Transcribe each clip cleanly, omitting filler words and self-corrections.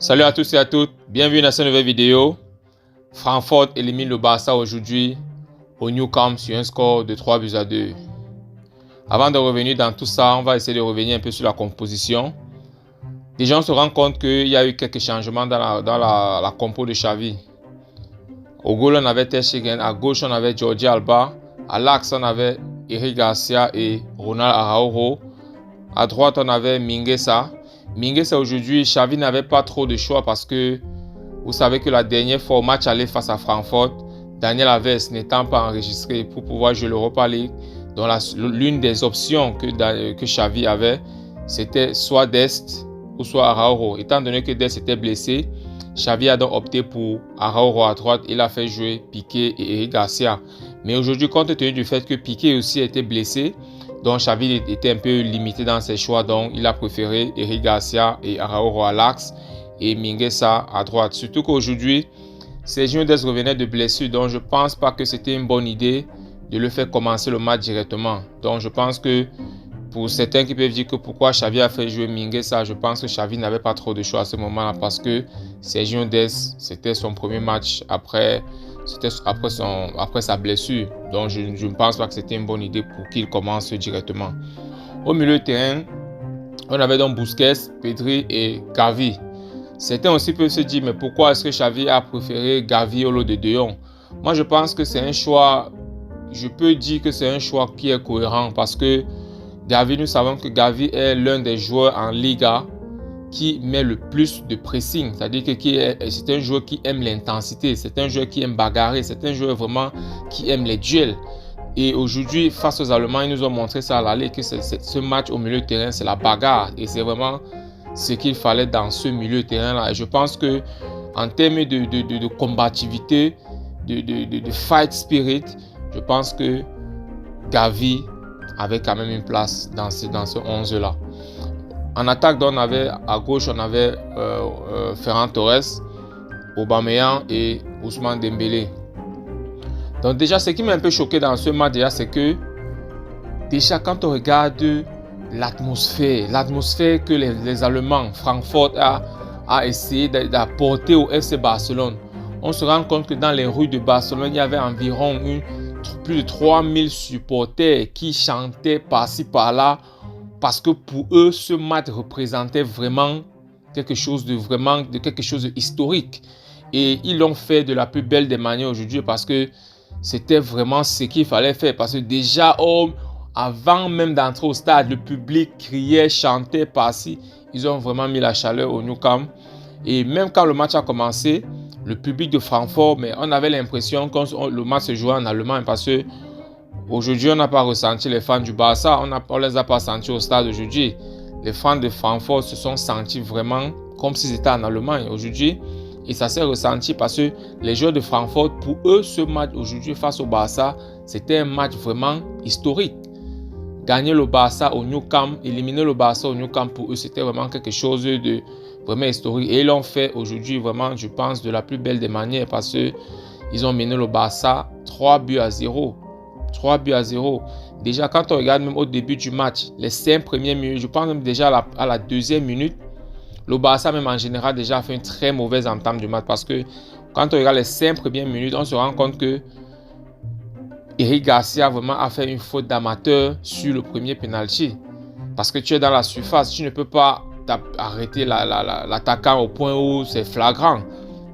Salut à tous et à toutes, bienvenue dans cette nouvelle vidéo. Francfort élimine le Barça aujourd'hui au Nou Camp sur un score de 3-2. Avant de revenir dans tout ça, on va essayer de revenir un peu sur la composition. Déjà, on se rend compte qu'il y a eu quelques changements dans la compo de Xavi. Au goal, on avait Ter Stegen, à gauche, on avait Jordi Alba, à l'axe, on avait Eric Garcia et Ronald Araujo. À droite, on avait Mingueza. Mingueza aujourd'hui, Xavi n'avait pas trop de choix parce que vous savez que la dernière fois au match aller face à Francfort, Daniel Alves n'étant pas enregistré pour pouvoir jouer l'Europa League, donc l'une des options que Xavi avait, c'était soit Dest ou soit Araujo. Étant donné que Dest était blessé, Xavi a donc opté pour Araujo à droite. Il a fait jouer Piqué et Eric Garcia. Mais aujourd'hui, compte tenu du fait que Piqué aussi était blessé, donc Xavi était un peu limité dans ses choix, donc il a préféré Eric Garcia et Araujo à l'axe et Mingueza à droite. Surtout qu'aujourd'hui, Sergiño Dest revenait de blessure, donc je ne pense pas que c'était une bonne idée de le faire commencer le match directement. Donc je pense que pour certains qui peuvent dire que pourquoi Xavi a fait jouer Mingueza, je pense que Xavi n'avait pas trop de choix à ce moment-là parce que Sergiño Dest, c'était son premier match après sa blessure. Donc je ne pense pas que c'était une bonne idée pour qu'il commence directement. Au milieu de terrain, on avait donc Busquets, Pedri et Gavi. Certains aussi peuvent se dire mais pourquoi est-ce que Xavi a préféré Gavi au lieu de De Jong? Moi je pense que c'est un choix, je peux dire que c'est un choix qui est cohérent parce que Gavi, nous savons que Gavi est l'un des joueurs en Liga qui met le plus de pressing, c'est-à-dire que c'est un joueur qui aime l'intensité, c'est un joueur qui aime bagarrer, c'est un joueur vraiment qui aime les duels. Et aujourd'hui, face aux Allemands, ils nous ont montré ça à l'aller, que ce match au milieu de terrain, c'est la bagarre. Et c'est vraiment ce qu'il fallait dans ce milieu de terrain-là. Et je pense que en termes de combativité, de fight spirit, je pense que Gavi avait quand même une place dans ce 11-là. En attaque, on avait à gauche, on avait Ferran Torres, Aubameyang et Ousmane Dembélé. Donc déjà, ce qui m'a un peu choqué dans ce match, c'est que déjà quand on regarde l'atmosphère que les Allemands, Francfort a essayé d'apporter au FC Barcelone, on se rend compte que dans les rues de Barcelone, il y avait environ plus de 3000 supporters qui chantaient par-ci par-là parce que pour eux, ce match représentait vraiment quelque chose de historique. Et ils l'ont fait de la plus belle des manières aujourd'hui parce que c'était vraiment ce qu'il fallait faire. Parce que déjà, avant même d'entrer au stade, le public criait, chantait par-ci. Ils ont vraiment mis la chaleur au Nou Camp. Et même quand le match a commencé, le public de Francfort, mais on avait l'impression que le match se jouait en Allemagne parce que aujourd'hui, on n'a pas ressenti les fans du Barça, on les a pas sentis au stade aujourd'hui. Les fans de Francfort se sont sentis vraiment comme s'ils étaient en Allemagne aujourd'hui. Et ça s'est ressenti parce que les joueurs de Francfort, pour eux, ce match aujourd'hui face au Barça, c'était un match vraiment historique. Gagner le Barça au Nou Camp, éliminer le Barça au Nou Camp, pour eux, c'était vraiment quelque chose de vraiment historique. Et ils l'ont fait aujourd'hui vraiment, je pense, de la plus belle des manières parce qu'ils ont mené le Barça 3-0. 3-0. Déjà, quand on regarde même au début du match, les 5 premières minutes, je pense même déjà à la deuxième minute, le Barça même en général déjà fait une très mauvaise entame du match parce que quand on regarde les 5 premières minutes, on se rend compte que Eric Garcia vraiment a fait une faute d'amateur sur le premier penalty. Parce que tu es dans la surface, tu ne peux pas arrêter l'attaquant au point où c'est flagrant.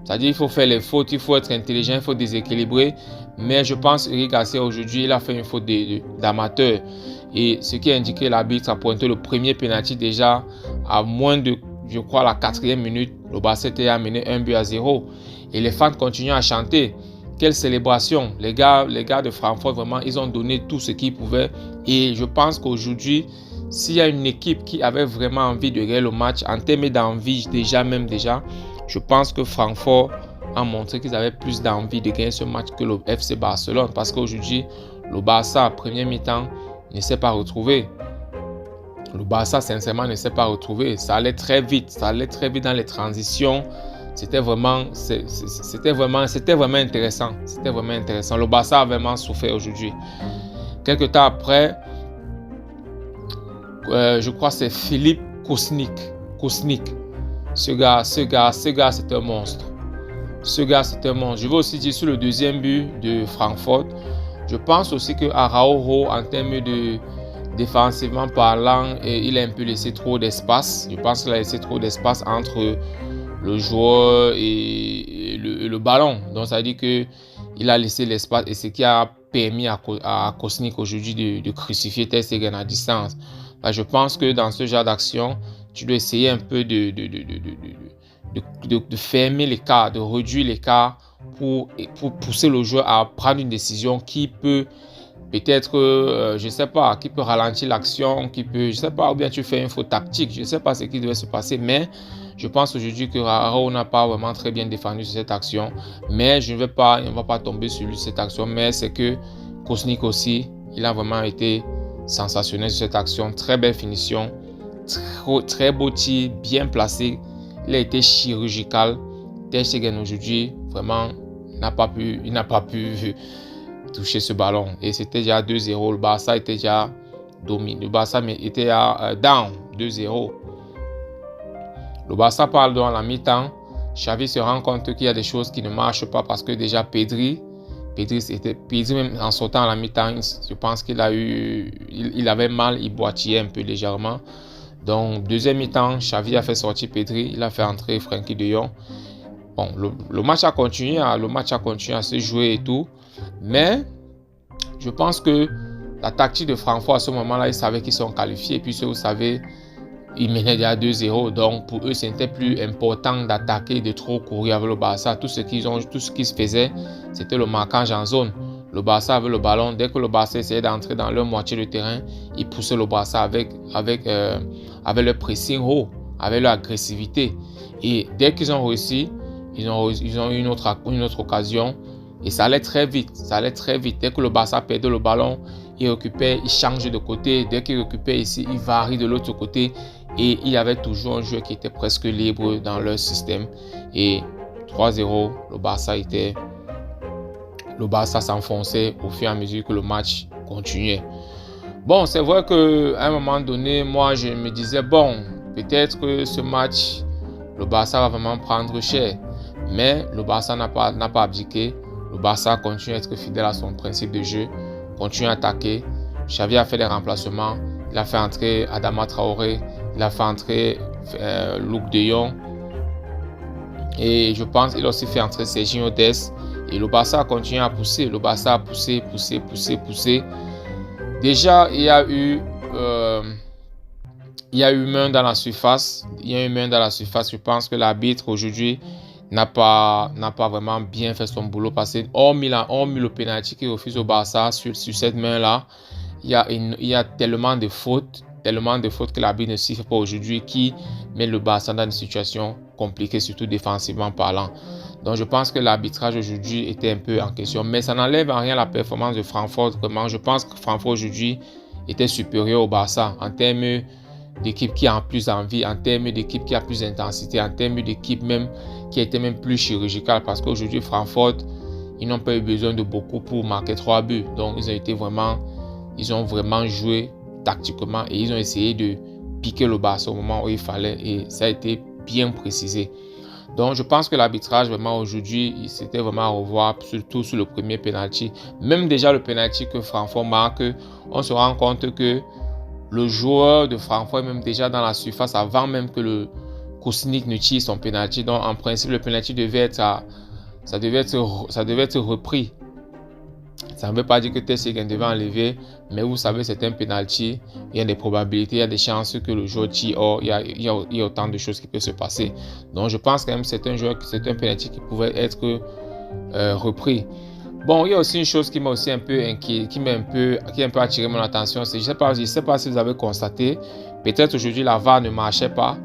C'est-à-dire qu'il faut faire les fautes, il faut être intelligent, il faut déséquilibrer. Mais je pense qu'Eric Garcia aujourd'hui, il a fait une faute d'amateur. Et ce qui a indiqué l'arbitre a pointé le premier penalty déjà à moins de, je crois, la 4e minute. Le Barça était amené 1-0. Et les fans continuent à chanter. Quelle célébration! Les gars de Francfort, vraiment, ils ont donné tout ce qu'ils pouvaient. Et je pense qu'aujourd'hui, s'il y a une équipe qui avait vraiment envie de gagner le match, en termes d'envie déjà, je pense que Francfort a montré qu'ils avaient plus d'envie de gagner ce match que le FC Barcelone. Parce qu'aujourd'hui, le Barça, premier mi-temps, ne s'est pas retrouvé. Le Barça, sincèrement, ne s'est pas retrouvé. Ça allait très vite dans les transitions. C'était vraiment intéressant. Le Barça a vraiment souffert aujourd'hui. Quelques temps après, je crois que c'est Philippe Kosnick Ce gars, c'est un monstre. Ce gars, c'est un monstre. Je veux aussi dire sur le deuxième but de Francfort, je pense aussi que Araujo, en termes de défensivement parlant, il a un peu laissé trop d'espace. Je pense qu'il a laissé trop d'espace entre le joueur et le ballon. Donc, ça veut dire qu'il a laissé l'espace et ce qui a permis à Kostic aujourd'hui de crucifier Ter Stegen à distance. Là, je pense que dans ce genre d'action, tu dois essayer un peu de fermer l'écart, de réduire l'écart pour pousser le joueur à prendre une décision qui peut peut-être, je ne sais pas, qui peut ralentir l'action, qui peut, je ne sais pas, ou bien tu fais une faute tactique, je ne sais pas ce qui devait se passer, mais je pense aujourd'hui que Araujo n'a pas vraiment très bien défendu cette action, mais on ne va pas tomber sur lui cette action, mais c'est que Kostic aussi, il a vraiment été sensationnel sur cette action, très belle finition, très beau tir, bien placé, il a été chirurgical. Ter Stegen aujourd'hui, vraiment, il n'a pas pu toucher ce ballon. Et c'était déjà 2-0. Le Barça était déjà dominé. Le Barça était à down 2-0. Le Barça parle dans la mi-temps. Xavi se rend compte qu'il y a des choses qui ne marchent pas parce que déjà Pedri même en sortant à la mi-temps, je pense qu'il avait mal, il boitillait un peu légèrement. Donc, deuxième mi-temps, Xavi a fait sortir Pedri, il a fait entrer Frenkie de Jong. Bon, le match a continué à se jouer et tout, mais je pense que la tactique de Francfort à ce moment-là, ils savaient qu'ils sont qualifiés, et puis vous savez, ils menaient déjà 2-0, donc pour eux, c'était plus important d'attaquer, de trop courir avec le Barça. Tout ce qu'ils se faisait, c'était le marquage en zone. Le Barça avait le ballon. Dès que le Barça essayait d'entrer dans leur moitié de terrain, ils poussaient le Barça avec le pressing haut, avec leur agressivité. Et dès qu'ils ont réussi, ils ont eu une autre occasion. Et ça allait très vite. Dès que le Barça perdait le ballon, il récupère, il change de côté. Dès qu'il récupère ici, il varie de l'autre côté. Et il y avait toujours un joueur qui était presque libre dans leur système. Et 3-0, le Barça s'enfonçait au fur et à mesure que le match continuait. Bon, c'est vrai qu'à un moment donné, moi, je me disais, bon, peut-être que ce match, le Barça va vraiment prendre cher. Mais le Barça n'a pas abdiqué. Le Barça continue à être fidèle à son principe de jeu, continue à attaquer. Xavi a fait des remplacements. Il a fait entrer Adama Traoré. Il a fait entrer Luuk de Jong. Et je pense qu'il a aussi fait entrer Serginho Dest. Et le Barça a continué à pousser. Le Barça a poussé. Déjà, il y a eu main dans la surface. Je pense que l'arbitre aujourd'hui n'a pas vraiment bien fait son boulot. Parce que hormis le penalty qui refuse au Barça sur cette main-là, il y a tellement de fautes que l'arbitre ne siffle pas aujourd'hui qui met le Barça dans une situation compliquée, surtout défensivement parlant. Donc je pense que l'arbitrage aujourd'hui était un peu en question, mais ça n'enlève en rien la performance de Francfort. Vraiment, je pense que Francfort aujourd'hui était supérieur au Barça en termes d'équipe qui a plus envie, en termes d'équipe qui a plus d'intensité, en termes d'équipe même qui a été même plus chirurgicale, parce qu'aujourd'hui Francfort, ils n'ont pas eu besoin de beaucoup pour marquer 3 buts. Donc ils ont vraiment joué tactiquement et ils ont essayé de piquer le Barça au moment où il fallait, et ça a été bien précisé. Donc je pense que l'arbitrage vraiment aujourd'hui, c'était vraiment à revoir, surtout sur le premier penalty. Même déjà le penalty que Francfort marque, on se rend compte que le joueur de Francfort est même déjà dans la surface avant même que le Kostic ne tire son penalty. Donc en principe le penalty devait être repris. Ça ne veut pas dire que Ter Stegen devait enlever, mais vous savez, c'est un penalty. Il y a des probabilités, il y a des chances que le joueur tire. Or, il y a autant de choses qui peuvent se passer. Donc, je pense quand même que c'est un penalty qui pouvait être repris. Bon, il y a aussi une chose qui m'a aussi un peu inquiété, qui a un peu attiré mon attention. Je ne sais pas si vous avez constaté. Peut-être aujourd'hui, la VAR ne marchait pas.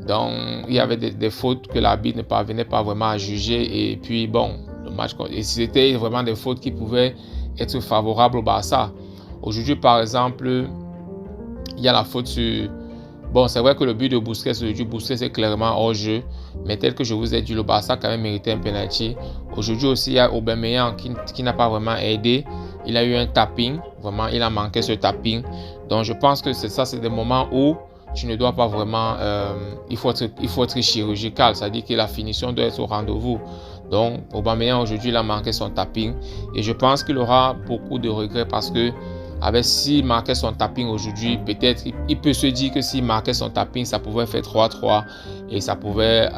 Donc, il y avait des fautes que l'arbitre ne parvenait pas vraiment à juger. Et puis, bon, le match, et c'était vraiment des fautes qui pouvaient être favorables au Barça. Aujourd'hui, par exemple, il y a la faute sur... Bon, c'est vrai que le but de Busquets est clairement hors jeu, mais tel que je vous ai dit, le Barça a quand même mérité un penalty. Aujourd'hui aussi, il y a Aubameyang qui n'a pas vraiment aidé. Il a eu un tapping, vraiment, il a manqué ce tapping. Donc, je pense que c'est des moments où tu ne dois pas vraiment... il faut être chirurgical, c'est-à-dire que la finition doit être au rendez-vous. Donc, Aubameyang, aujourd'hui, il a manqué son tapping. Et je pense qu'il aura beaucoup de regrets parce que s'il marquait son tapping aujourd'hui, peut-être il peut se dire que s'il marquait son tapping, ça pouvait faire 3-3 et ça pouvait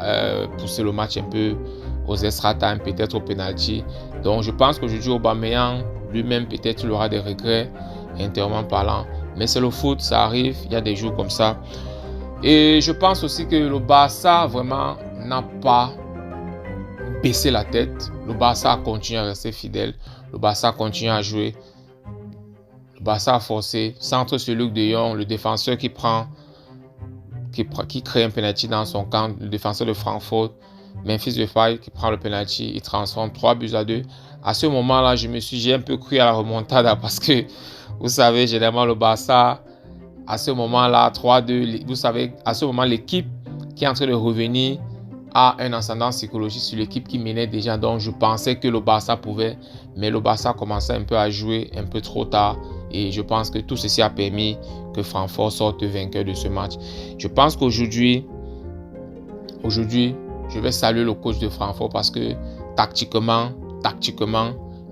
pousser le match un peu aux extra time, peut-être au penalty. Donc, je pense qu'aujourd'hui, Aubameyang, lui-même, peut-être il aura des regrets, intérieurement parlant. Mais c'est le foot, ça arrive, il y a des jours comme ça. Et je pense aussi que le Barça, vraiment, n'a pas baissé la tête. Le Barça continue à rester fidèle. Le Barça continue à jouer. Le Barça a forcé. Centre sur Luc de Jong, le défenseur qui crée un penalty dans son camp, le défenseur de Francfort. Memphis Depay qui prend le penalty, il transforme 3-2. À ce moment-là, j'ai un peu cru à la remontada parce que, vous savez, généralement le Barça, à ce moment-là, 3-2, vous savez, à ce moment, l'équipe qui est en train de revenir a un ascendant psychologique sur l'équipe qui menait déjà. Donc, je pensais que le Barça pouvait, mais le Barça commençait un peu à jouer un peu trop tard. Et je pense que tout ceci a permis que Francfort sorte vainqueur de ce match. Je pense qu'aujourd'hui, je vais saluer le coach de Francfort parce que tactiquement,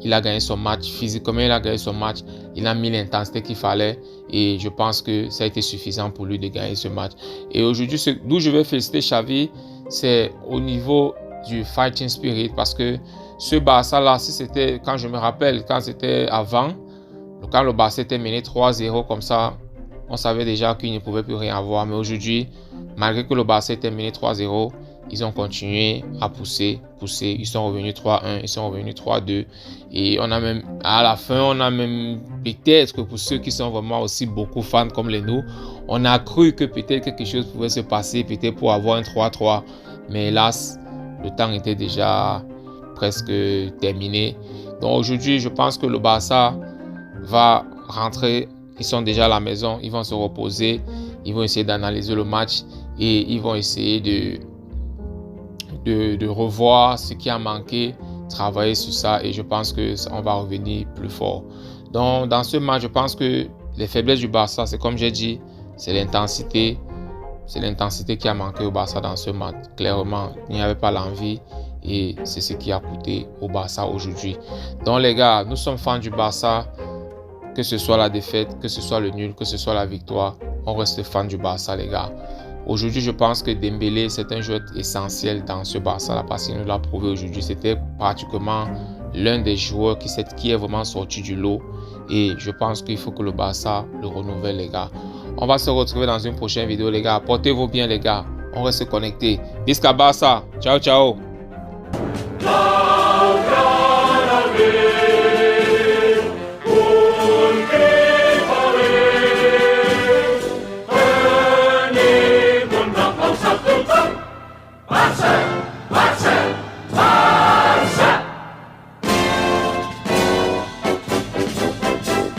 il a gagné son match. Physiquement, il a gagné son match. Il a mis l'intensité qu'il fallait. Et je pense que ça a été suffisant pour lui de gagner ce match. Et aujourd'hui, d'où je vais féliciter Xavi, c'est au niveau du fighting spirit. Parce que ce Barça-là, si c'était, quand je me rappelle, quand c'était avant, quand le Barça était mené 3-0 comme ça, on savait déjà qu'il ne pouvait plus rien avoir. Mais aujourd'hui, malgré que le Barça était mené 3-0, ils ont continué à pousser. Ils sont revenus 3-1, ils sont revenus 3-2. Et on a même, à la fin, peut-être que pour ceux qui sont vraiment aussi beaucoup fans comme les nous, on a cru que peut-être quelque chose pouvait se passer, peut-être pour avoir un 3-3. Mais hélas, le temps était déjà presque terminé. Donc aujourd'hui, je pense que le Barça va rentrer. Ils sont déjà à la maison, ils vont se reposer, ils vont essayer d'analyser le match et ils vont essayer de revoir ce qui a manqué, travailler sur ça et je pense qu'on va revenir plus fort. Donc dans ce match, je pense que les faiblesses du Barça, c'est comme j'ai dit, c'est l'intensité. C'est l'intensité qui a manqué au Barça dans ce match. Clairement, il n'y avait pas l'envie et c'est ce qui a coûté au Barça aujourd'hui. Donc les gars, nous sommes fans du Barça. Que ce soit la défaite, que ce soit le nul, que ce soit la victoire, on reste fan du Barça, les gars. Aujourd'hui, je pense que Dembélé, c'est un joueur essentiel dans ce Barça-là parce qu'il nous l'a prouvé aujourd'hui. C'était pratiquement l'un des joueurs qui est vraiment sorti du lot. Et je pense qu'il faut que le Barça le renouvelle, les gars. On va se retrouver dans une prochaine vidéo, les gars. Portez-vous bien, les gars. On reste connectés. Visca Barça. Ciao, ciao.